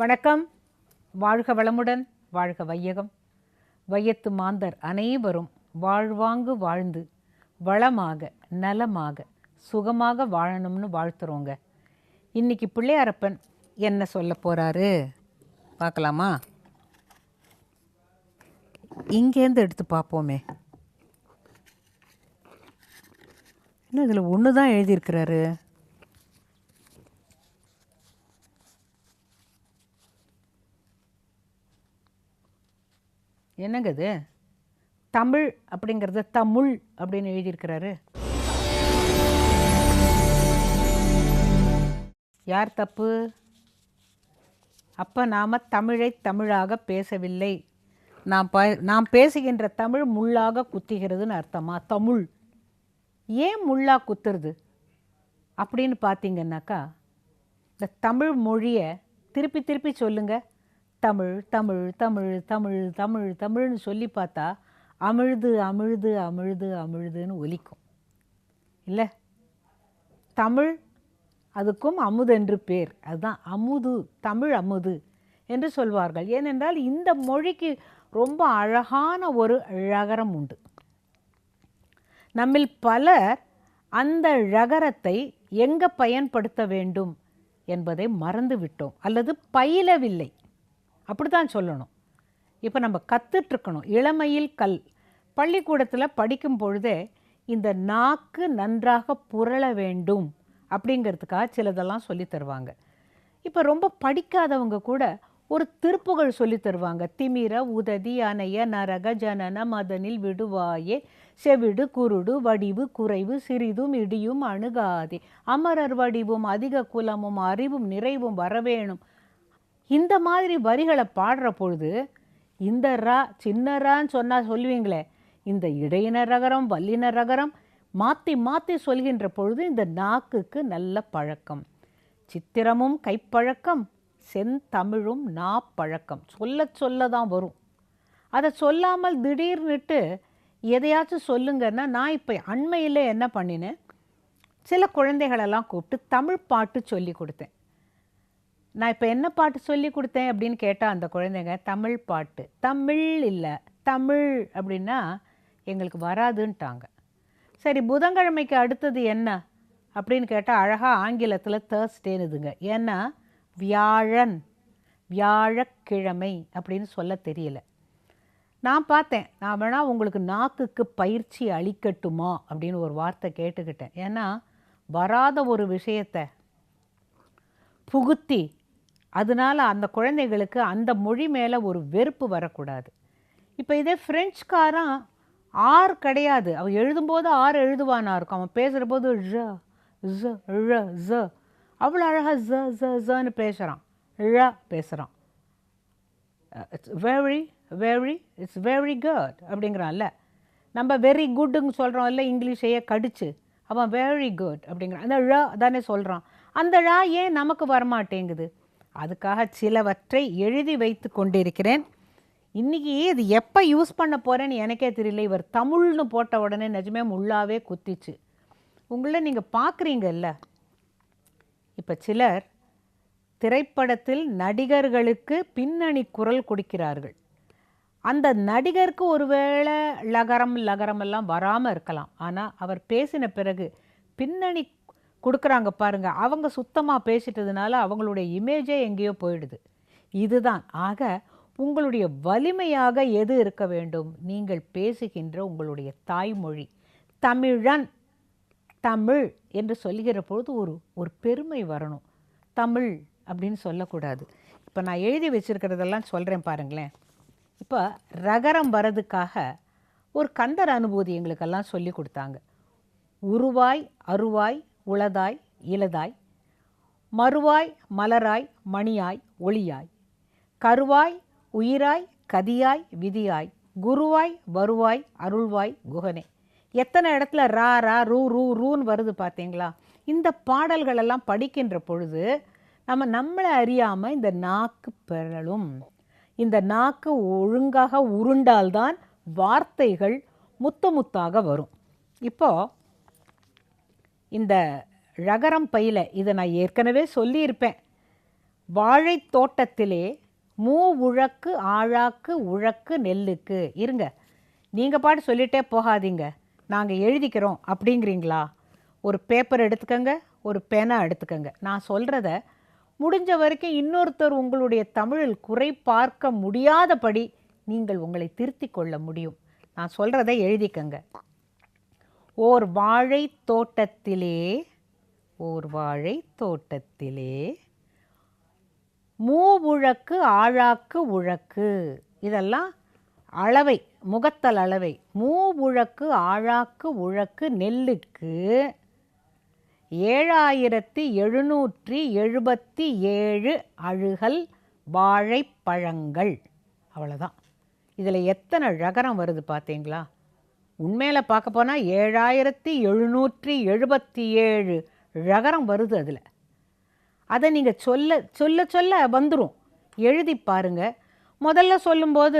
வணக்கம். வாழ்க வளமுடன், வாழ்க வையகம். வையத்து மாந்தர் அனைவரும் வாழ்வாங்கு வாழ்ந்து வளமாக நலமாக சுகமாக வாழணும்னு வாழ்த்துறோங்க. இன்னைக்கு பிள்ளையாரப்பன் என்ன சொல்ல போகிறாரு பார்க்கலாமா? இங்கேருந்து எடுத்து பார்ப்போமே. இன்னும் இதில் ஒன்று தான் எழுதியிருக்கிறாரு. என்னங்க இது? தமிழ் அப்படிங்கிறத தமிழ் அப்படின்னு எழுதியிருக்கிறாரு. யார் தப்பு? அப்போ நாம் தமிழை தமிழாக பேசவில்லை. நாம் பேசுகின்ற தமிழ் முள்ளாக குத்துகிறதுன்னு அர்த்தமா? தமிழ் ஏன் முள்ளாக குத்துறது அப்படின்னு பார்த்தீங்கன்னாக்கா, இந்த தமிழ் மொழியை திருப்பி திருப்பி சொல்லுங்கள். தமிழ் தமிழ் தமிழ் தமிழ் தமிழ் தமிழ்னு சொல்லி பார்த்தா அமிழ்து அமிழ்து அமிழ்து அமிழ்துன்னு ஒலிக்கும் இல்லை? தமிழ் அதுக்கும் அமுதென்று பேர். அதுதான் அமுது, தமிழ் அமுது என்று சொல்வார்கள். ஏனென்றால் இந்த மொழிக்கு ரொம்ப அழகான ஒரு ழகரம் உண்டு. நம்மில் பலர் அந்த ழகரத்தை எங்கே பயன்படுத்த வேண்டும் என்பதை மறந்து விட்டோம் அல்லது பயிலவில்லை. அப்படி தான் சொல்லணும். இப்போ நம்ம கற்றுட்ருக்கணும். இளமையில் கல். பள்ளிக்கூடத்தில் படிக்கும் பொழுதே இந்த நாக்கு நன்றாக புரள வேண்டும் அப்படிங்கிறதுக்காக சிலதெல்லாம் சொல்லி தருவாங்க. இப்போ ரொம்ப படிக்காதவங்க கூட ஒரு திருப்புகள் சொல்லி தருவாங்க. திமிர உததி அணைய நரக ஜனன மதனில் விடுவாயே செவிடு குருடு வடிவு குறைவு சிறிதும் இடியும் அணுகாதே அமரர் வடிவும் அதிக குலமும் அறிவும் நிறைவும் வரவேணும். இந்த மாதிரி வரிகளை பாடுற பொழுது இந்த ரா சின்ன ரான்னு சொன்னால் சொல்லுவீங்களே, இந்த இடையின ரகரம் வல்லின ரகரம் மாற்றி மாற்றி சொல்கின்ற பொழுது இந்த நாக்குக்கு நல்ல பழக்கம். சித்திரமும் கைப்பழக்கம், செந்தமிழும் நாப்பழக்கம். சொல்ல சொல்ல தான் வரும். அதை சொல்லாமல் திடீர்னுட்டு எதையாச்சும் சொல்லுங்கன்னா, நான் இப்போ அண்மையில் என்ன பண்ணினேன், சில குழந்தைகளெல்லாம் கூப்பிட்டு தமிழ் பாட்டு சொல்லி கொடுத்தேன். நான் இப்போ என்ன பாட்டு சொல்லி கொடுத்தேன் அப்படின்னு கேட்டால் அந்த குழந்தைங்க தமிழ் பாட்டு. தமிழ் இல்லை தமிழ் அப்படின்னா எங்களுக்கு வராதுன்ட்டாங்க. சரி, புதன்கிழமைக்கு அடுத்தது என்ன அப்படின்னு கேட்டால் அழகாக ஆங்கிலத்தில் தேர்ஸ்டேனுதுங்க. ஏன்னா வியாழன், வியாழக்கிழமை அப்படின்னு சொல்ல தெரியல. நான் பார்த்தேன், நான் வேணால் உங்களுக்கு நாக்குக்கு பயிற்சி அளிக்கட்டுமா அப்படின்னு ஒரு வார்த்தை கேட்டுக்கிட்டேன். ஏன்னா வராத ஒரு விஷயத்தை புகுத்தி அதனால் அந்த குழந்தைகளுக்கு அந்த மொழி மேலே ஒரு வெறுப்பு வரக்கூடாது. இப்போ இதே ஃப்ரெஞ்சுக்காரன் ஆர் கிடையாது. அவன் எழுதும்போது ஆர் எழுதுவானா இருக்கும். அவன் பேசுகிற போது ழ ழ ழ ழ அவ்வளோ அழகாக ழ ழ ழன்னு பேசுகிறான், ழ பேசுகிறான். It's very very it's very good அப்படிங்கிறான்ல. நம்ம வெரி குட்டுன்னு சொல்கிறோம் இல்லை, இங்கிலீஷையே கடிச்சு. அவன் வெரி குட் அப்படிங்கிறான். அந்த ழ தானே சொல்கிறான். அந்த ழ ஏன் நமக்கு வரமாட்டேங்குது? அதுக்காக சிலவற்றை எழுதி வைத்து கொண்டிருக்கிறேன். இன்றைக்கி இது எப்போ யூஸ் பண்ண போகிறேன்னு எனக்கே தெரியல. இவர் தமிழ்னு போட்ட உடனே நிஜமே முள்ளாவே குத்திச்சு. உங்களை நீங்கள் பார்க்குறீங்கல்ல, இப்போ சிலர் திரைப்படத்தில் நடிகர்களுக்கு பின்னணி குரல் கொடுக்கிறார்கள். அந்த நடிகருக்கு ஒருவேளை லகரமெல்லாம் வராமல் இருக்கலாம். ஆனால் அவர் பேசின பிறகு பின்னணி கொடுக்குறாங்க பாருங்கள், அவங்க சுத்தமாக பேசிட்டதுனால அவங்களுடைய இமேஜே எங்கேயோ போயிடுது. இதுதான். ஆக உங்களுடைய வலிமையாக எது இருக்க வேண்டும்? நீங்கள் பேசுகின்ற உங்களுடைய தாய்மொழி. தமிழன், தமிழ் என்று சொல்கிற பொழுது ஒரு பெருமை வரணும். தமிழ் அப்படின்னு சொல்லக்கூடாது. இப்போ நான் எழுதி வச்சுருக்கிறதெல்லாம் சொல்கிறேன் பாருங்களேன். இப்போ ரகரம் வரதுக்காக ஒரு கந்தர் அனுபூதி எங்களுக்கெல்லாம் சொல்லி கொடுத்தாங்க. உருவாய் அருவாய் உளதாய் இலதாய் மறுவாய் மலராய் மணியாய் ஒளியாய் கருவாய் உயிராய் கதியாய் விதியாய் குருவாய் வருவாய் அருள்வாய் குகனே. எத்தனை இடத்துல ரா ரா ரூ ரூ ரூன்னு வருது பார்த்தீங்களா? இந்த பாடல்களெல்லாம் படிக்கின்ற பொழுது நம்மளை அறியாமல் இந்த நாக்கு பிறழும். இந்த நாக்கு ஒழுங்காக உருண்டால்தான் வார்த்தைகள் முத்து முத்தாக வரும். இப்போது இந்த ழகரம் பையில் இதை நான் ஏற்கனவே சொல்லியிருப்பேன். வாழைத் தோட்டத்திலே மூ உழக்கு ஆழாக்கு உழக்கு நெல்லுக்கு. இருங்க, நீங்கள் பாட்டு சொல்லிகிட்டே போகாதீங்க, நாங்கள் எழுதிக்கிறோம் அப்படிங்கிறீங்களா? ஒரு பேப்பர் எடுத்துக்கங்க, ஒரு பேனா எடுத்துக்கங்க. நான் சொல்கிறத முடிஞ்ச வரைக்கும் இன்னொருத்தர் உங்களுடைய தமிழில் குறை பார்க்க முடியாதபடி நீங்கள் உங்களை திருத்தி கொள்ள முடியும். நான் சொல்கிறத எழுதிக்கங்க. ஓர் வாழை தோட்டத்திலே, ஓர் வாழை தோட்டத்திலே மூவுழக்கு ஆழாக்கு உழக்கு. இதெல்லாம் அளவை, முகத்தல் அளவை. மூவுழக்கு ஆழாக்கு உழக்கு நெல்லுக்கு 7777 அழுகல் வாழைப்பழங்கள். அவ்வளோதான். இதில் எத்தனை ழகரம் வருது பார்த்தீங்களா? உண்மையில் பார்க்க போனால் 7777 ழகரம் வருது அதில். அதை நீங்கள் சொல்ல சொல்ல சொல்ல வந்துடும். எழுதி பாருங்கள். முதல்ல சொல்லும்போது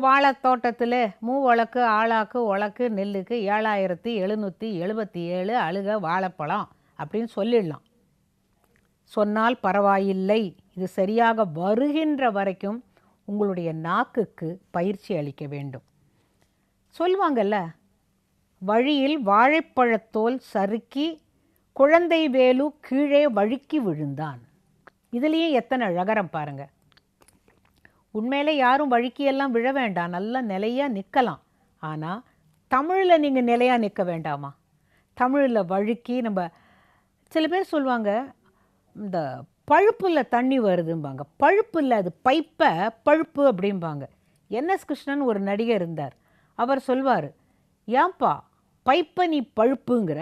வாழை தோட்டத்தில் மூவழக்கு ஆழாக்கு உழக்கு நெல்லுக்கு 7777 அழுக வாழைப்பழம் அப்படின்னு சொல்லிடலாம். சொன்னால் பரவாயில்லை. இது சரியாக வருகின்ற வரைக்கும் உங்களுடைய நாக்குக்கு பயிற்சி அளிக்க வேண்டும். சொல்லுவாங்கல்ல, வழியில் வாழைப்பழத்தோல் சறுக்கி குழந்தை வேலு கீழே வழுக்கி விழுந்தான். இதுலேயும் எத்தனை ழகரம் பாருங்கள். உண்மையிலே யாரும் வழுக்கியெல்லாம் விழ வேண்டாம், நல்லா நிலையாக நிற்கலாம். ஆனால் தமிழில் நீங்கள் நிலையாக நிற்க வேண்டாமா? தமிழில் வழுக்கி நம்ம சில பேர் சொல்லுவாங்க, இந்த பழுப்பில் தண்ணி வருதும்பாங்க. பழுப்பு இல்லை, அது பைப்பை பழுப்பு அப்படிம்பாங்க. என்எஸ் கிருஷ்ணன் ஒரு நடிகர் இருந்தார். அவர் சொல்வார், ஏன்பா பைப்பை நீ பழுப்புங்கிற,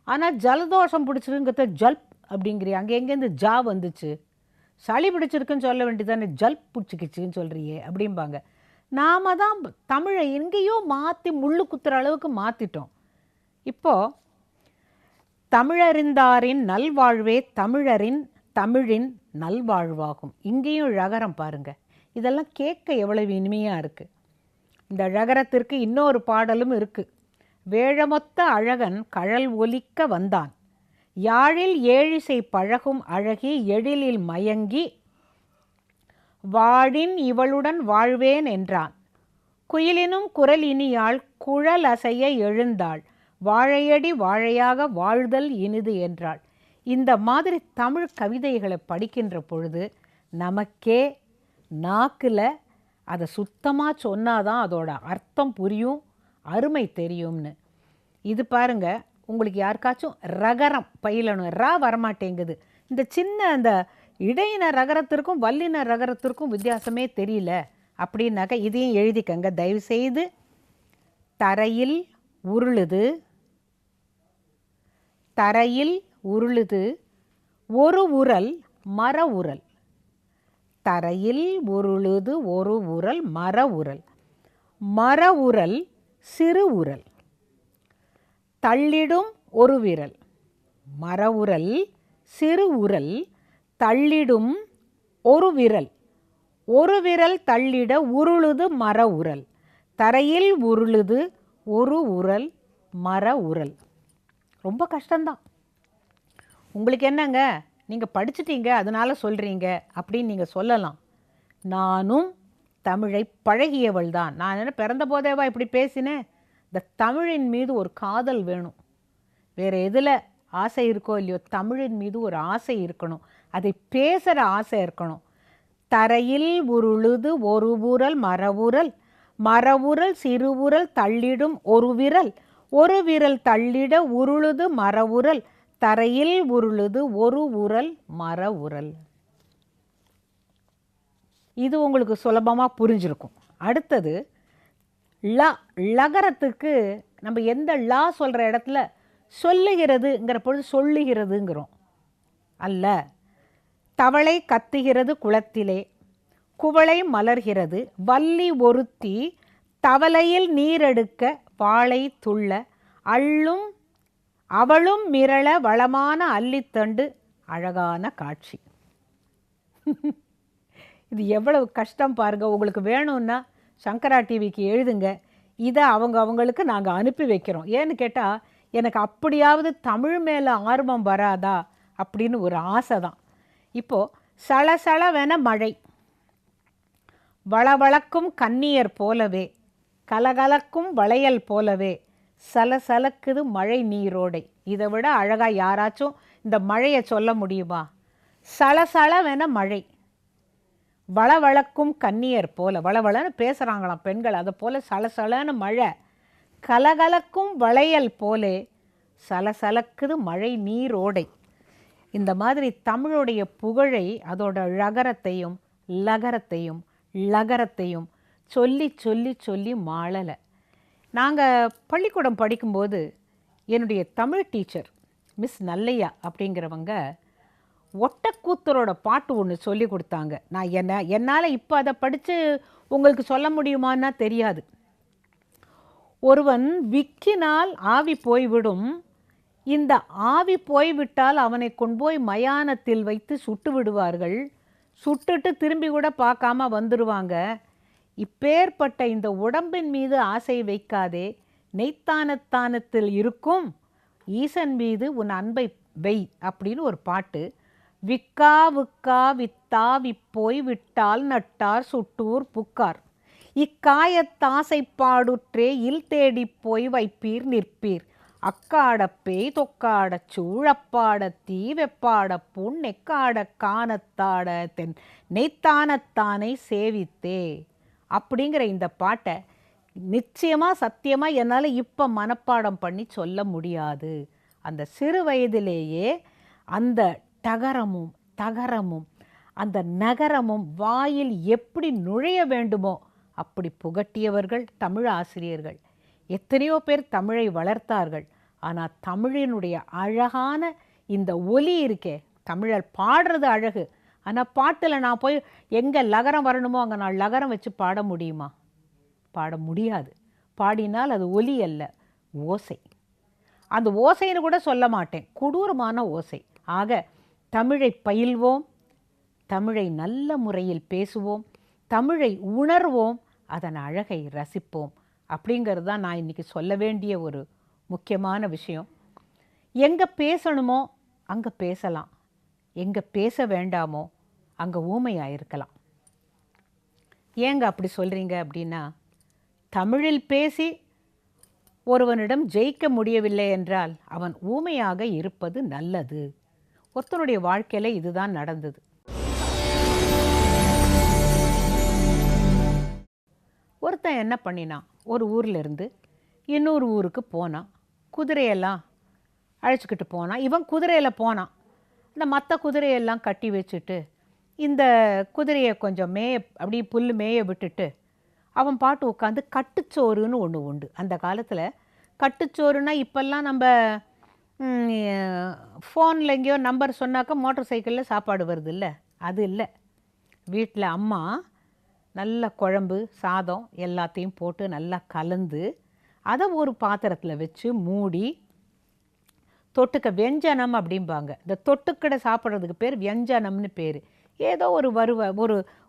ஆனால் ஜலதோஷம் பிடிச்சிருங்கிறத ஜல்ப் அப்படிங்கிறிய, அங்கே எங்கேருந்து ஜா வந்துச்சு? சளி பிடிச்சிருக்குன்னு சொல்ல வேண்டியதானே, ஜல்ப் பிடிச்சிக்கிச்சின்னு சொல்கிறியே அப்படிம்பாங்க. நாம் தான் தமிழை எங்கேயோ மாற்றி முள்ளு குத்துற அளவுக்கு மாற்றிட்டோம். இப்போது தமிழறிந்தாரின் நல்வாழ்வே தமிழின் நல்வாழ்வாகும். இங்கேயும் ழகரம் பாருங்கள். இதெல்லாம் கேட்க எவ்வளவு இனிமையாக இருக்குது. இந்த ழகரத்திற்கு இன்னொரு பாடலும் இருக்குது. வேழமொத்த அழகன் கழல் ஒலிக்க வந்தான், யாழில் ஏழிசை பழகும் அழகி எழிலில் மயங்கி வாழின் இவளுடன் வாழ்வேன் என்றான். குயிலினும் குரல் இனியாள் குழல் அசைய எழுந்தாள், வாழையடி வாழையாக வாழ்தல் இனிது என்றாள். இந்த மாதிரி தமிழ் கவிதைகளை படிக்கின்ற பொழுது நமக்கே நாக்கில் அதை சுத்தமாக சொன்னாதான் அதோட அர்த்தம் புரியும், அருமை தெரியும்னு. இது பாருங்க, உங்களுக்கு யாருக்காச்சும் ரகரம் பயிலணும், ரா வரமாட்டேங்குது, இந்த சின்ன அந்த இடையின ரகரத்திற்கும் வல்லின ரகரத்திற்கும் வித்தியாசமே தெரியல அப்படின்னாக்க இதையும் எழுதிக்கங்க தயவுசெய்து. தரையில் உருளுது, தரையில் உருளுது ஒரு உரல் மர உரல். தரையில் உருளுது ஒரு உரல் மர உரல். மர உரல் சிறு உரல், தள்ளிடும் ஒரு விரல். மர உரல் சிறு உரல், தள்ளிடும் ஒரு விரல். ஒரு விரல் தள்ளிட உருளுது மர உரல். தரையில் உருளுது ஒரு உரல் மர உரல். ரொம்ப கஷ்டம்தான். உங்களுக்கு என்னங்க, நீங்கள் படிச்சிட்டீங்க அதனால் சொல்கிறீங்க அப்படின்னு நீங்கள் சொல்லலாம். நானும் தமிழை பழகியவள் தான். நான் என்ன பிறந்த போதேவா இப்படி பேசினேன்? இந்த தமிழின் மீது ஒரு காதல் வேணும். வேறு எதில் ஆசை இருக்கோ இல்லையோ, தமிழின் மீது ஒரு ஆசை இருக்கணும், அதை பேசுகிற ஆசை இருக்கணும். தரையில் உருளுது ஒரு உரல் மரவுரல், மரவுரல் சிறுவுரல் தள்ளிடும் ஒரு விரல். ஒரு விரல் தள்ளிட உருளுது மரவுரல், தரையில் உருளுது ஒரு உரல் மர உரல். இது உங்களுக்கு சுலபமாக புரிஞ்சிருக்கும். அடுத்தது லா. லகரத்துக்கு நம்ம எந்த லா சொல்கிற இடத்துல சொல்லுகிறதுங்கிற பொழுது சொல்லுகிறதுங்கிறோம் அல்ல. தவளை கத்துகிறது குளத்திலே, குவளை மலர்கிறது, வள்ளி ஒருத்தி தவளையில் நீரெடுக்க வாழை துள்ள, அள்ளும் அவளும் மிரள வளமான அல்லித்தண்டு அழகான காட்சி. இது எவ்வளவு கஷ்டம் பாருங்க. உங்களுக்கு வேணும்னா சங்கரா டிவிக்கு எழுதுங்க. இதை அவங்களுக்கு நாங்கள் அனுப்பி வைக்கிறோம். ஏன்னு கேட்டால் எனக்கு அப்படியாவது தமிழ் மேலே ஆர்வம் வராதா அப்படின்னு ஒரு ஆசை தான். இப்போது சளசளவென மழை, வளவளக்கும் கன்னியர் போலவே, கலகலக்கும் வளையல் போலவே, சலசலக்குது மழை நீரோடை. இதை விட அழகாக யாராச்சும் இந்த மழையை சொல்ல முடியுமா? சலசளவென மழை, வளவளக்கும் கன்னியர் போல, வளவளன்னு பேசுகிறாங்களாம் பெண்கள், அதை போல் சலசலன்னு மழை, கலகலக்கும் வளையல் போலே சலசலக்குது மழை நீரோடை. இந்த மாதிரி தமிழுடைய புகழை, அதோட ழகரத்தையும் லகரத்தையும் லகரத்தையும் சொல்லி சொல்லி சொல்லி மாளலை. நாங்கள் பள்ளிக்கூடம் படிக்கும்போது என்னுடைய தமிழ் டீச்சர் மிஸ் நல்லையா அப்படிங்கிறவங்க ஒட்டக்கூத்தரோட பாட்டு ஒன்று சொல்லி கொடுத்தாங்க. நான் என்னால் இப்போ அதை படித்து உங்களுக்கு சொல்ல முடியுமான்னா தெரியாது. ஒருவன் விக்கினால் ஆவி போய்விடும், இந்த ஆவி போய்விட்டால் அவனை கொண்டு போய் மயானத்தில் வைத்து சுட்டு விடுவார்கள், சுட்டுட்டு திரும்பி கூட பார்க்காம வந்துடுவாங்க. இப்பேற்பட்ட இந்த உடம்பின் மீது ஆசை வைக்காதே, நெய்த்தானத்தானத்தில் இருக்கும் ஈசன் மீது உன் அன்பை வெய் அப்படின்னு ஒரு பாட்டு. விக்கா விக்கா வித்தா விப்போய் விட்டால் நட்டார் சுட்டூர் புக்கார், இக்காயத்தாசைப்பாடுற்றே இல் தேடி போய் வைப்பீர் நிற்பீர், அக்காடப் பேய் தொக்காடச் சூழப்பாடத் தீ வெப்பாடப் புண் நெக்காடக் காணத்தாட தென் நெய்த்தானத்தானை சேவித்தே அப்படிங்கிற இந்த பாட்டை நிச்சயமாக சத்தியமாக என்னால் இப்போ மனப்பாடம் பண்ணி சொல்ல முடியாது. அந்த சிறு வயதிலேயே அந்த டகரமும் தகரமும் அந்த நகரமும் வாயில் எப்படி நுழைய வேண்டுமோ அப்படி புகட்டியவர்கள் தமிழ் ஆசிரியர்கள். எத்தனையோ பேர் தமிழை வளர்த்தார்கள். ஆனால் தமிழினுடைய அழகான இந்த ஒலி இருக்கே, தமிழர் பாடுறது அழகு, ஆனால் பாட்டில் நான் போய் எங்கே லகரம் வரணுமோ அங்கே நான் லகரம் வச்சு பாட முடியுமா? பாட முடியாது. பாடினால் அது ஒலி அல்ல, ஓசை. அந்த ஓசைன்னு கூட சொல்ல மாட்டேன், கொடூரமான ஓசை. ஆக தமிழை பயில்வோம், தமிழை நல்ல முறையில் பேசுவோம், தமிழை உணர்வோம், அதன் அழகை ரசிப்போம். அப்படிங்கிறது தான் நான் இன்றைக்கி சொல்ல வேண்டிய ஒரு முக்கியமான விஷயம். எங்கே பேசணுமோ அங்கே பேசலாம், எங்கே பேச வேண்டாமோ அங்கே ஊமையாக இருக்கலாம். ஏங்க அப்படி சொல்கிறீங்க அப்படின்னா, தமிழில் பேசி ஒருவனிடம் ஜெயிக்க முடியவில்லை என்றால் அவன் ஊமையாக இருப்பது நல்லது. ஒருத்தனுடைய வாழ்க்கையில் இதுதான் நடந்தது. ஒருத்தன் என்ன பண்ணினான், ஒரு ஊர்லேருந்து இன்னொரு ஊருக்கு போனான். குதிரையெல்லாம் அழைச்சிக்கிட்டு போனான். இவன் குதிரையில் போனான். இந்த மற்ற குதிரையெல்லாம் கட்டி வச்சுட்டு இந்த குதிரையை கொஞ்சம் அப்படி புல் மேய விட்டுட்டு அவன் பாட்டு உட்காந்து கட்டுச்சோறுன்னு ஒன்று உண்டு. அந்த காலத்தில் கட்டுச்சோறுனா இப்போல்லாம் நம்ம ஃபோனில் எங்கேயோ நம்பர் சொன்னாக்கா மோட்டர் சைக்கிளில் சாப்பாடு வருது இல்லை, அது இல்லை. வீட்டில் அம்மா நல்ல குழம்பு சாதம் எல்லாத்தையும் போட்டு நல்லா கலந்து அதை ஒரு பாத்திரத்தில் வச்சு மூடி, தொட்டுக்க வெஞ்சனம் அப்படிம்பாங்க. இந்த தொட்டுக்கடை சாப்பிட்றதுக்கு பேர் வெஞ்சனம்னு பேர். ஏதோ ஒரு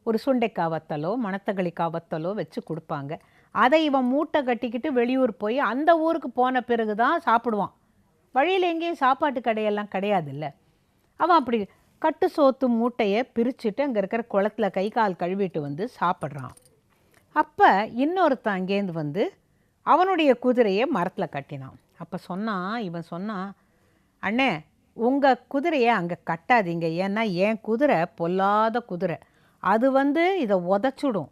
ஒரு சுண்டைக்காய் வத்தலோ மணத்தக்காளிக்காய் வத்தலோ வச்சு கொடுப்பாங்க. அதை இவன் மூட்டை கட்டிக்கிட்டு வெளியூர் போய் அந்த ஊருக்கு போன பிறகு தான் சாப்பிடுவான். வழியில் எங்கேயும் சாப்பாட்டு கடையெல்லாம் கிடையாது இல்லை. அவன் அப்படி கட்டு சோத்து மூட்டையை பிரிச்சுட்டு அங்கே இருக்கிற குளத்தில் கை கால் கழுவிட்டு வந்து சாப்பிட்றான். அப்போ இன்னொருத்தன் அங்கேருந்து வந்து அவனுடைய குதிரையை மரத்தில் கட்டினான். அப்போ இவன் சொன்னான், அண்ணே உங்கள் குதிரையை அங்கே கட்டாதீங்க, ஏன்னா என் குதிரை பொல்லாத குதிரை, அது வந்து இதை உதச்சிடும்,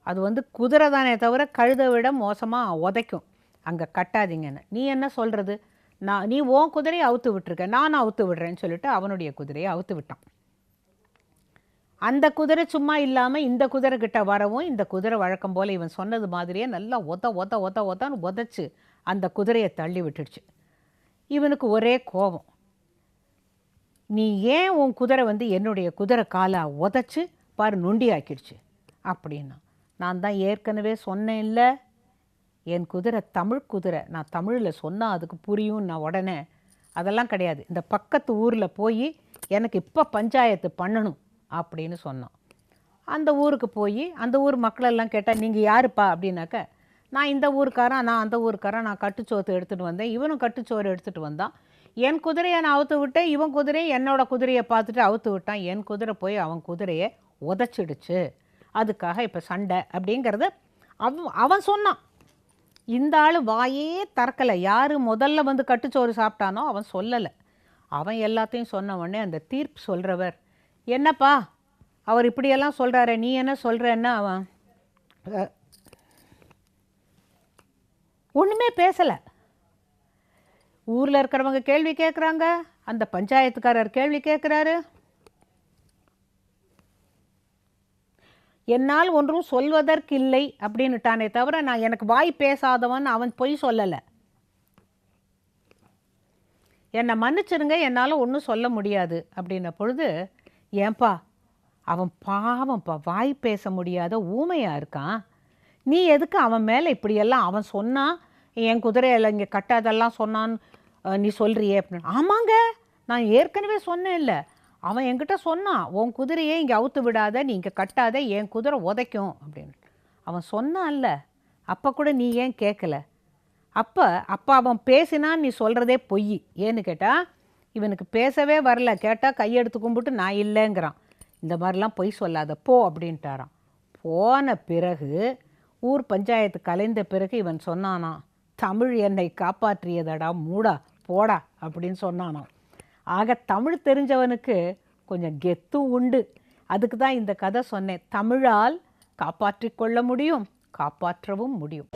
அது குதிரை தானே தவிர கழுதை விட மோசமாக உதைக்கும், அங்கே கட்டாதீங்கன்னு. நீ என்ன சொல்கிறது, நீ உன் குதிரையை அவுத்து விட்டுருக்க, நான் அவுத்து விடுறேன்னு சொல்லிட்டு அவனுடைய குதிரையை அவுத்து விட்டான். அந்த குதிரை சும்மா இல்லாமல் இந்த குதிரை கிட்ட வரவும் இந்த குதிரை வழக்கம் போல் இவன் சொன்னது மாதிரியே நல்லா ஒத்தான்னு உதச்சி அந்த குதிரையை தள்ளி விட்டுடுச்சு. இவனுக்கு ஒரே கோபம், நீ ஏன் உன் குதிரை என்னுடைய குதிரை காலை உதச்சி பாரு நொண்டி ஆக்கிடுச்சு அப்படின்னா. நான் தான் ஏற்கனவே சொன்னேன் இல்லை, என் குதிரை தமிழ் குதிரை, நான் தமிழில் சொன்னால் அதுக்கு புரியும், நான் உடனே அதெல்லாம் கிடையாது, இந்த பக்கத்து ஊரில் போய் எனக்கு இப்போ பஞ்சாயத்து பண்ணணும் அப்படின்னு சொன்னான். அந்த ஊருக்கு போய் அந்த ஊர் மக்களெல்லாம் கேட்டால் நீங்கள் யாருப்பா அப்படின்னாக்க, நான் இந்த ஊருக்காரன், நான் அந்த ஊருக்காரன், நான் கட்டுச்சோத்து எடுத்துகிட்டு வந்தேன், இவனும் கட்டுச்சோறு எடுத்துகிட்டு வந்தான், என் குதிரையை நான் அவுத்து விட்டேன், இவன் குதிரையை என்னோட குதிரையை பார்த்துட்டு அவுத்து விட்டான். என் குதிரை போய் அவன் குதிரையை உதச்சிடுச்சு, அதுக்காக இப்போ சண்டை அப்படிங்கிறத அவன் சொன்னான். இந்த ஆள் வாயே திறக்கலை. யார் முதல்ல வந்து கட்டுச்சோறு சாப்பிட்டானோ அவன் சொல்லலை. அவன் எல்லாத்தையும் சொன்ன உடனே அந்த தீர்ப்பு சொல்கிறவர், என்னப்பா அவர் இப்படியெல்லாம் சொல்கிறாரு, நீ என்ன சொல்கிறன்னா அவன் ஒன்றுமே பேசலை. ஊரில் இருக்கிறவங்க கேள்வி கேட்குறாங்க, அந்த பஞ்சாயத்துக்காரர் கேள்வி கேட்குறாரு. என்னால் ஒன்றும் சொல்வதற்கில்லை அப்படின்னுட்டானே தவிர நான் எனக்கு வாய் பேசாதவன் அவன் பொய் சொல்லலை. என்னை மன்னிச்சிருங்க, என்னால் ஒன்றும் சொல்ல முடியாது அப்படின்ன பொழுது, ஏன்பா அவன் பாவம்ப்பா, வாய் பேச முடியாத ஊமையாக இருக்கான், நீ எதுக்கு அவன் மேலே இப்படியெல்லாம் அவன் சொன்னான், என் குதிரையில் இங்கே கட்டாதெல்லாம் சொன்னான்னு நீ சொல்கிறியே அப்படின்னு. ஆமாங்க, நான் ஏற்கனவே சொன்னேன் இல்லை, அவன் என்கிட்ட சொன்னான், உன் குதிரையே இங்கே அவுத்து விடாத, நீ இங்கே கட்டாத, என் குதிரை உதைக்கும் அப்படின்னு அவன் சொன்னான்ல. அப்போ கூட நீ ஏன் கேட்கல? அப்போ அவன் பேசினான், நீ சொல்கிறதே பொய். ஏன்னு கேட்டால் இவனுக்கு பேசவே வரல, கேட்டால் கையெடுத்து கும்பிட்டு நான் இல்லைங்கிறான். இந்த மாதிரிலாம் பொய் சொல்லாத போ அப்படின்ட்டாரான். போன பிறகு ஊர் பஞ்சாயத்து கலைந்த பிறகு இவன் சொன்னானான், தமிழ் என்னை காப்பாற்றியதடா மூடா போடா அப்படின்னு சொன்னானான். ஆக தமிழ் தெரிஞ்சவனுக்கு கொஞ்சம் கெத்தும் உண்டு. அதுக்கு தான் இந்த கதை சொன்னேன். தமிழால் காப்பாற்றிக் கொள்ள முடியும், காப்பாற்றவும் முடியும்.